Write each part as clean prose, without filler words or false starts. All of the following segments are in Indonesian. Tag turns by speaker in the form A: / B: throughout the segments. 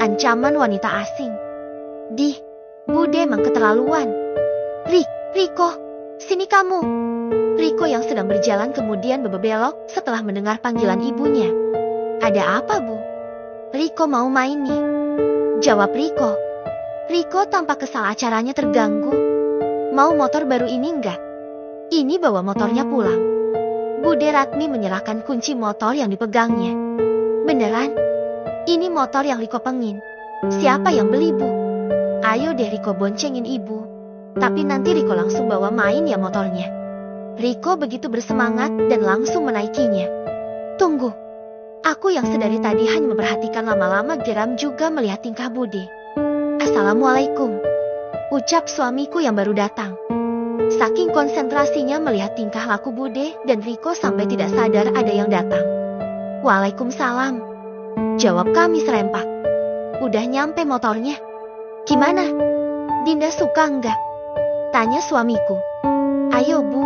A: ancaman wanita asing. Bude emang keterlaluan. Riko, sini kamu. Riko yang sedang berjalan kemudian berbelok setelah mendengar panggilan ibunya. Ada apa, Bu? Riko mau main nih. Jawab Riko. Riko tampak kesal acaranya terganggu. Mau motor baru ini enggak? Ini bawa motornya pulang. Bude Ratmi menyerahkan kunci motor yang dipegangnya. Beneran? Ini motor yang Riko pengin. Siapa yang beli, Bu? Ayo deh Riko boncengin ibu. Tapi nanti Riko langsung bawa main ya motornya. Riko begitu bersemangat dan langsung menaikinya. Tunggu. Aku yang sedari tadi hanya memperhatikan lama-lama geram juga melihat tingkah Bude. Assalamualaikum. Ucap suamiku yang baru datang. Saking konsentrasinya melihat tingkah laku Bude dan Riko sampai tidak sadar ada yang datang. Waalaikumsalam. Jawab kami serempak. Udah nyampe motornya? Gimana? Dinda suka enggak? Tanya suamiku. Ayo Bu,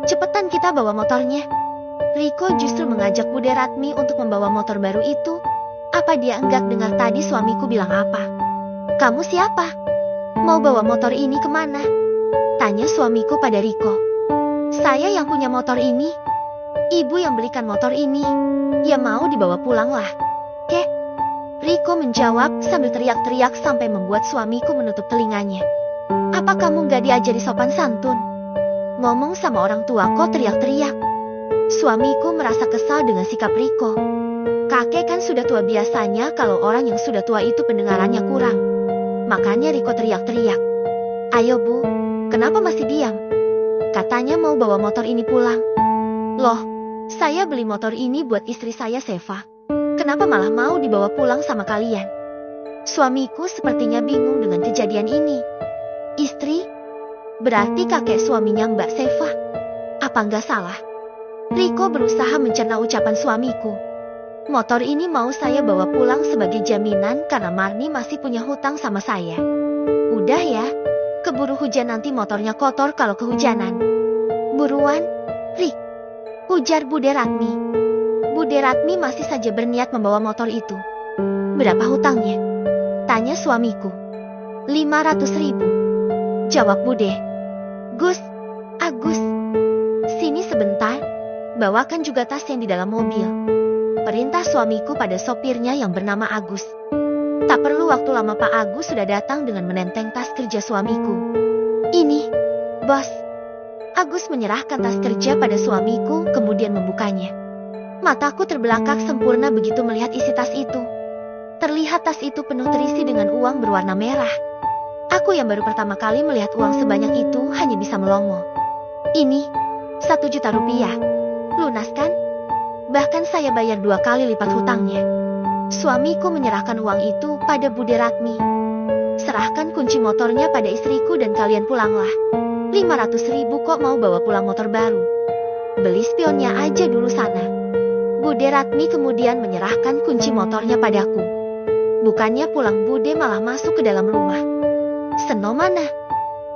A: cepetan kita bawa motornya. Riko justru mengajak Bude Ratmi untuk membawa motor baru itu. Apa dia enggak dengar tadi suamiku bilang apa? Kamu siapa? Mau bawa motor ini kemana? Tanya suamiku pada Riko. Saya yang punya motor ini. Ibu yang belikan motor ini. Ya mau dibawa pulang lah. Riko menjawab sambil teriak-teriak sampai membuat suamiku menutup telinganya. Apa kamu gak diajari sopan santun? Ngomong sama orang tua kok teriak-teriak? Suamiku merasa kesal dengan sikap Riko. Kakek kan sudah tua biasanya kalau orang yang sudah tua itu pendengarannya kurang. Makanya Riko teriak-teriak. Ayo Bu, kenapa masih diam? Katanya mau bawa motor ini pulang. Loh, saya beli motor ini buat istri saya Seva. Kenapa malah mau dibawa pulang sama kalian? Suamiku sepertinya bingung dengan kejadian ini. Istri? Berarti kakek suaminya Mbak Seva. Apa nggak salah? Riko berusaha mencerna ucapan suamiku. Motor ini mau saya bawa pulang sebagai jaminan karena Marni masih punya hutang sama saya. Udah ya, keburu hujan nanti motornya kotor kalau kehujanan. Buruan, Rik. Ujar Bude Ratmi. Bude Ratmi masih saja berniat membawa motor itu. Berapa hutangnya? Tanya suamiku. 500.000. Jawab Bude. Agus, sini sebentar. Bawakan juga tas yang di dalam mobil. Perintah suamiku pada sopirnya yang bernama Agus. Tak perlu waktu lama Pak Agus sudah datang dengan menenteng tas kerja suamiku. Ini, bos. Agus menyerahkan tas kerja pada suamiku kemudian membukanya. Mataku terbelakang sempurna begitu melihat isi tas itu. Terlihat tas itu penuh terisi dengan uang berwarna merah. Aku yang baru pertama kali melihat uang sebanyak itu hanya bisa melongo. Ini, 1 juta rupiah. Lunas kan? Bahkan saya bayar 2 kali lipat hutangnya. Suamiku menyerahkan uang itu pada Bude Ratmi. Serahkan kunci motornya pada istriku dan kalian pulanglah. 500.000 kok mau bawa pulang motor baru? Beli spionnya aja dulu sana. Bude Ratmi kemudian menyerahkan kunci motornya padaku. Bukannya pulang Bude malah masuk ke dalam rumah. Seno mana?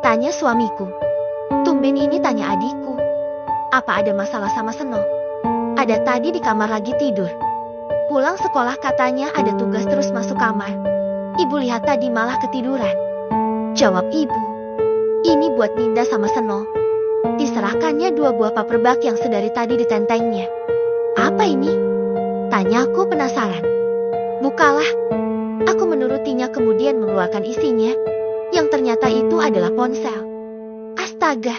A: Tanya suamiku. Tumben ini tanya adikku. Apa ada masalah sama Seno? Ada tadi di kamar lagi tidur. Pulang sekolah katanya ada tugas terus masuk kamar. Ibu lihat tadi malah ketiduran. Jawab ibu. Ini buat Dinda sama Seno. Diserahkannya 2 buah paper bag yang sedari tadi ditentengnya. Apa ini? Tanyaku penasaran. Bukalah. Aku menurutinya kemudian mengeluarkan isinya. Yang ternyata itu adalah ponsel. Astaga.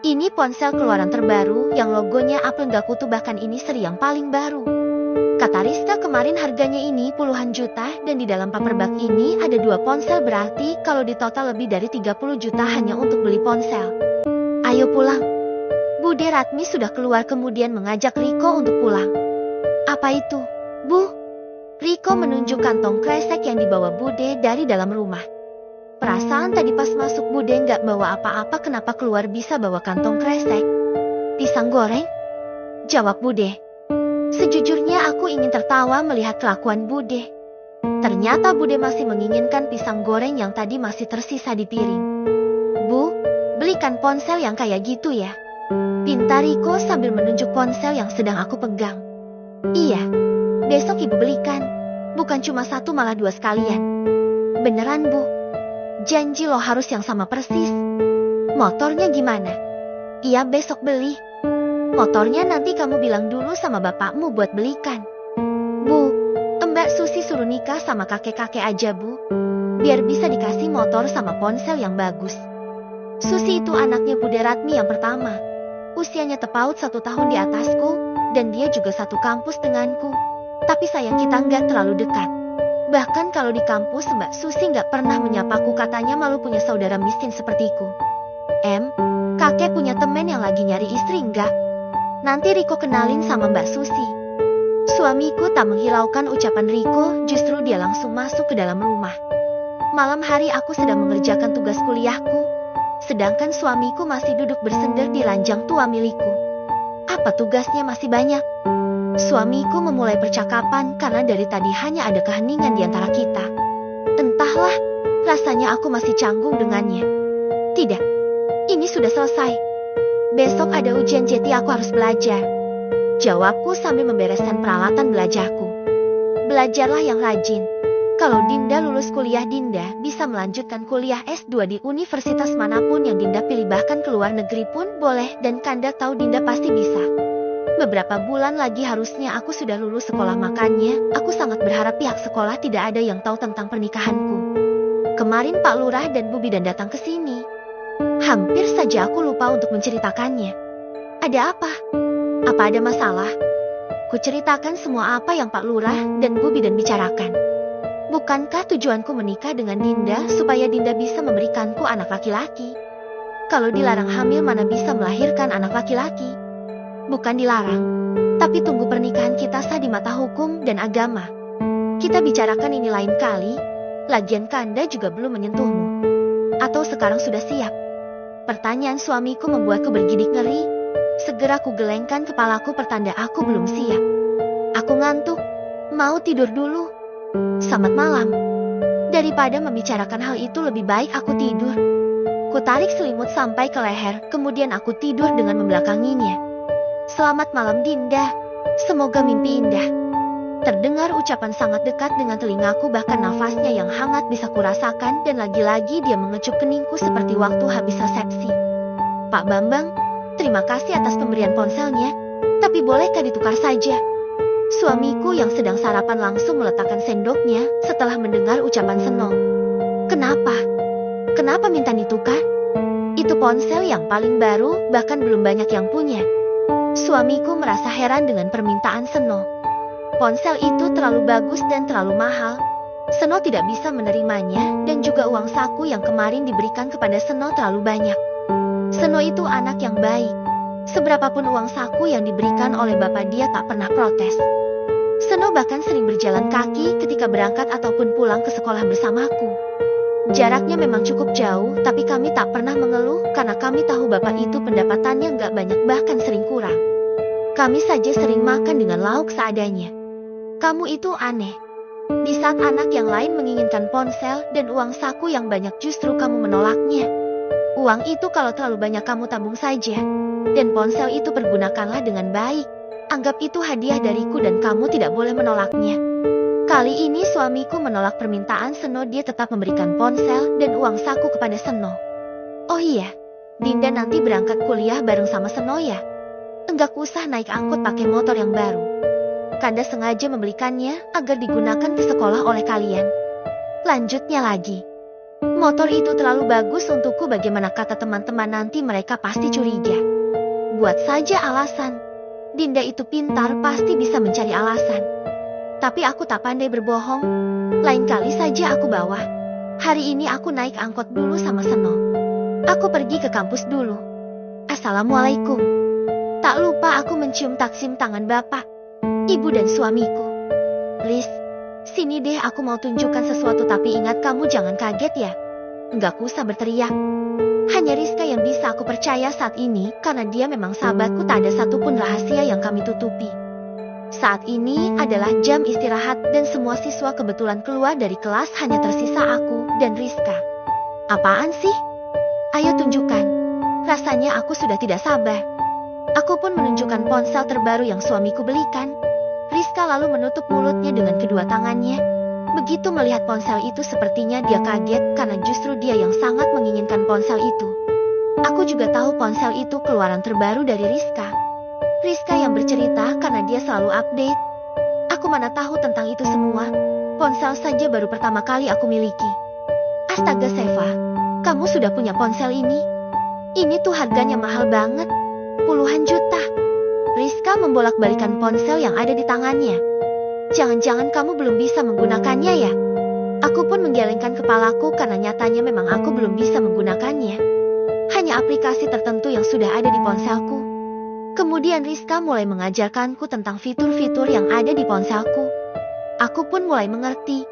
A: Ini ponsel keluaran terbaru yang logonya Apple gak kutu bahkan ini seri yang paling baru. Kata Rizka kemarin harganya ini puluhan juta dan di dalam paper bag ini ada 2 ponsel berarti kalau ditotal lebih dari 30 juta hanya untuk beli ponsel. Ayo pulang. Bude Ratmi sudah keluar kemudian mengajak Riko untuk pulang. Apa itu, Bu? Riko menunjuk kantong kresek yang dibawa Bude dari dalam rumah. Perasaan tadi pas masuk Bude nggak bawa apa-apa kenapa keluar bisa bawa kantong kresek? Pisang goreng? Jawab Bude. Sejujurnya aku ingin tertawa melihat kelakuan Bude. Ternyata Bude masih menginginkan pisang goreng yang tadi masih tersisa di piring. Bu, belikan ponsel yang kayak gitu ya. Pinta Riko sambil menunjuk ponsel yang sedang aku pegang. Iya, besok ibu belikan. Bukan cuma satu malah dua sekalian. Beneran, Bu? Janji lo harus yang sama persis. Motornya gimana? Iya, besok beli. Motornya nanti kamu bilang dulu sama bapakmu buat belikan. Bu, Mbak Susi suruh nikah sama kakek-kakek aja, Bu. Biar bisa dikasih motor sama ponsel yang bagus. Susi itu anaknya Bude Ratmi yang pertama. Usianya tepaut 1 tahun di atasku, dan dia juga satu kampus denganku. Tapi sayang kita nggak terlalu dekat. Bahkan kalau di kampus Mbak Susi nggak pernah menyapaku, katanya malu punya saudara miskin sepertiku. Kakek punya temen yang lagi nyari istri nggak? Nanti Riko kenalin sama Mbak Susi. Suamiku tak menghiraukan ucapan Riko, justru dia langsung masuk ke dalam rumah. Malam hari aku sedang mengerjakan tugas kuliahku, sedangkan suamiku masih duduk bersender di ranjang tua milikku. Apa tugasnya masih banyak? Suamiku memulai percakapan karena dari tadi hanya ada keheningan di antara kita. Entahlah, rasanya aku masih canggung dengannya. Tidak, ini sudah selesai. Besok ada ujian jadi aku harus belajar. Jawabku sambil membereskan peralatan belajarku. Belajarlah yang rajin. Kalau Dinda lulus kuliah, Dinda bisa melanjutkan kuliah S2 di universitas manapun yang Dinda pilih, bahkan ke luar negeri pun boleh, dan Kanda tahu Dinda pasti bisa. Beberapa bulan lagi harusnya aku sudah lulus sekolah, makanya aku sangat berharap pihak sekolah tidak ada yang tahu tentang pernikahanku. Kemarin Pak Lurah dan Bu Bidan datang ke sini. Hampir saja aku lupa untuk menceritakannya. Ada apa? Apa ada masalah? Kuceritakan semua apa yang Pak Lurah dan Bu Bidan bicarakan. Bukankah tujuanku menikah dengan Dinda supaya Dinda bisa memberikanku anak laki-laki? Kalau dilarang hamil mana bisa melahirkan anak laki-laki? Bukan dilarang, tapi tunggu pernikahan kita sah di mata hukum dan agama. Kita bicarakan ini lain kali. Lagian Kanda juga belum menyentuhmu. Atau sekarang sudah siap? Pertanyaan suamiku membuatku bergidik ngeri. Segera ku gelengkan kepalaku pertanda aku belum siap. Aku ngantuk, mau tidur dulu. Selamat malam. Daripada membicarakan hal itu lebih baik aku tidur. Ku tarik selimut sampai ke leher, kemudian aku tidur dengan membelakanginya. Selamat malam Dinda, semoga mimpi indah. Terdengar ucapan sangat dekat dengan telingaku, bahkan nafasnya yang hangat bisa kurasakan, dan lagi-lagi dia mengecup keningku seperti waktu habis resepsi. Pak Bambang, terima kasih atas pemberian ponselnya, tapi bolehkah ditukar saja? Suamiku yang sedang sarapan langsung meletakkan sendoknya setelah mendengar ucapan Seno. Kenapa? Kenapa minta ditukar? Itu ponsel yang paling baru, bahkan belum banyak yang punya. Suamiku merasa heran dengan permintaan Seno. Ponsel itu terlalu bagus dan terlalu mahal. Seno tidak bisa menerimanya, dan juga uang saku yang kemarin diberikan kepada Seno terlalu banyak. Seno itu anak yang baik. Seberapapun uang saku yang diberikan oleh bapak, dia tak pernah protes. Seno bahkan sering berjalan kaki ketika berangkat ataupun pulang ke sekolah bersamaku. Jaraknya memang cukup jauh, tapi kami tak pernah mengeluh karena kami tahu bapak itu pendapatannya nggak banyak, bahkan sering kurang. Kami saja sering makan dengan lauk seadanya. Kamu itu aneh. Di saat anak yang lain menginginkan ponsel dan uang saku yang banyak, justru kamu menolaknya. Uang itu kalau terlalu banyak kamu tabung saja. Dan ponsel itu pergunakanlah dengan baik. Anggap itu hadiah dariku dan kamu tidak boleh menolaknya. Kali ini suamiku menolak permintaan Seno, dia tetap memberikan ponsel dan uang saku kepada Seno. Oh iya, Dinda nanti berangkat kuliah bareng sama Seno ya? Enggak usah naik angkot pakai motor yang baru. Kanda sengaja membelikannya agar digunakan ke sekolah oleh kalian. Lanjutnya lagi. Motor itu terlalu bagus untukku, bagaimana kata teman-teman nanti mereka pasti curiga. Buat saja alasan. Dinda itu pintar, pasti bisa mencari alasan. Tapi aku tak pandai berbohong. Lain kali saja aku bawa. Hari ini aku naik angkot dulu sama Seno. Aku pergi ke kampus dulu. Assalamualaikum. Tak lupa aku mencium taksim tangan bapak, ibu dan suamiku. Please, sini deh, aku mau tunjukkan sesuatu, tapi ingat kamu jangan kaget ya. Enggak usah berteriak. Hanya Rizka yang bisa aku percaya saat ini, karena dia memang sahabatku, tak ada satupun rahasia yang kami tutupi. Saat ini adalah jam istirahat dan semua siswa kebetulan keluar dari kelas, hanya tersisa aku dan Rizka. Apaan sih? Ayo tunjukkan. Rasanya aku sudah tidak sabar. Aku pun menunjukkan ponsel terbaru yang suamiku belikan. Rizka lalu menutup mulutnya dengan kedua tangannya. Begitu melihat ponsel itu sepertinya dia kaget karena justru dia yang sangat menginginkan ponsel itu. Aku juga tahu ponsel itu keluaran terbaru dari Rizka. Rizka yang bercerita karena dia selalu update. Aku mana tahu tentang itu semua. Ponsel saja baru pertama kali aku miliki. Astaga Seva, kamu sudah punya ponsel ini? Ini tuh harganya mahal banget. Puluhan juta. Rizka membolak-balikan ponsel yang ada di tangannya. Jangan-jangan kamu belum bisa menggunakannya ya? Aku pun menggelengkan kepalaku karena nyatanya memang aku belum bisa menggunakannya. Hanya aplikasi tertentu yang sudah ada di ponselku. Kemudian Rizka mulai mengajarkanku tentang fitur-fitur yang ada di ponselku. Aku pun mulai mengerti.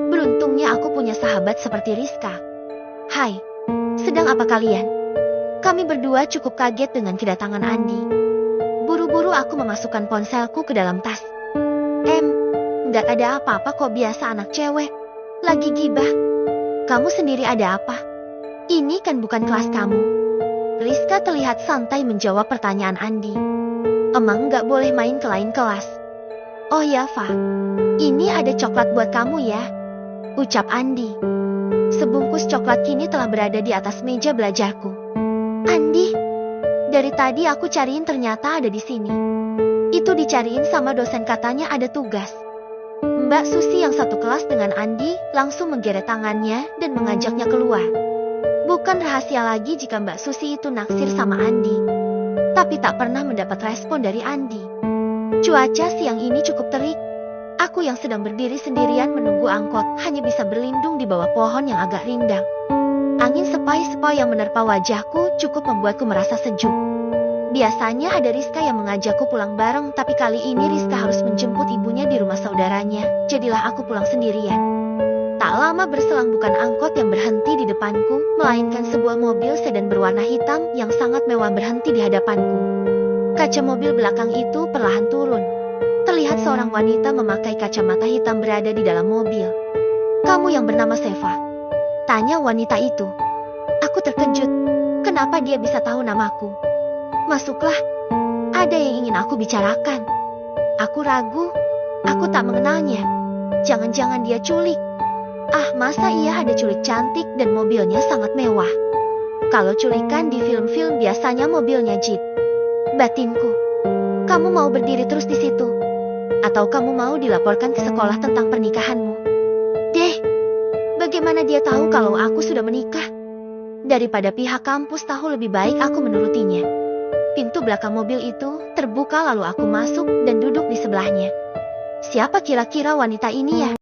A: Beruntungnya aku punya sahabat seperti Rizka. Hai, sedang apa kalian? Kami berdua cukup kaget dengan kedatangan Andi. Buru-buru aku memasukkan ponselku ke dalam tas. Nggak ada apa-apa kok, biasa anak cewek. Lagi gibah. Kamu sendiri ada apa? Ini kan bukan kelas kamu. Rizka terlihat santai menjawab pertanyaan Andi. Emang nggak boleh main ke lain kelas? Oh ya, Fa. Ini ada coklat buat kamu ya. Ucap Andi. Sebungkus coklat kini telah berada di atas meja belajarku. Andi, dari tadi aku cariin ternyata ada di sini. Itu dicariin sama dosen, katanya ada tugas. Mbak Susi yang satu kelas dengan Andi langsung menggeret tangannya dan mengajaknya keluar. Bukan rahasia lagi jika Mbak Susi itu naksir sama Andi. Tapi tak pernah mendapat respon dari Andi. Cuaca siang ini cukup terik. Aku yang sedang berdiri sendirian menunggu angkot hanya bisa berlindung di bawah pohon yang agak rindang. Angin sepoi-sepoi yang menerpa wajahku cukup membuatku merasa sejuk. Biasanya ada Rizka yang mengajakku pulang bareng, tapi kali ini Rizka harus menjemput ibunya di rumah saudaranya. Jadilah aku pulang sendirian. Tak lama berselang bukan angkot yang berhenti di depanku, melainkan sebuah mobil sedan berwarna hitam yang sangat mewah berhenti di hadapanku. Kaca mobil belakang itu perlahan turun. Terlihat seorang wanita memakai kacamata hitam berada di dalam mobil. Kamu yang bernama Seva? Tanya wanita itu. Aku terkejut. Kenapa dia bisa tahu namaku? Masuklah. Ada yang ingin aku bicarakan. Aku ragu. Aku tak mengenalnya. Jangan-jangan dia culik. Ah, masa iya ada culik cantik dan mobilnya sangat mewah? Kalau culikan di film-film biasanya mobilnya jeep. Batinku. Kamu mau berdiri terus di situ? Atau kamu mau dilaporkan ke sekolah tentang pernikahanmu? Deh, bagaimana dia tahu kalau aku sudah menikah? Daripada pihak kampus tahu, lebih baik aku menurutinya. Pintu belakang mobil itu terbuka lalu aku masuk dan duduk di sebelahnya. Siapa kira-kira wanita ini ya?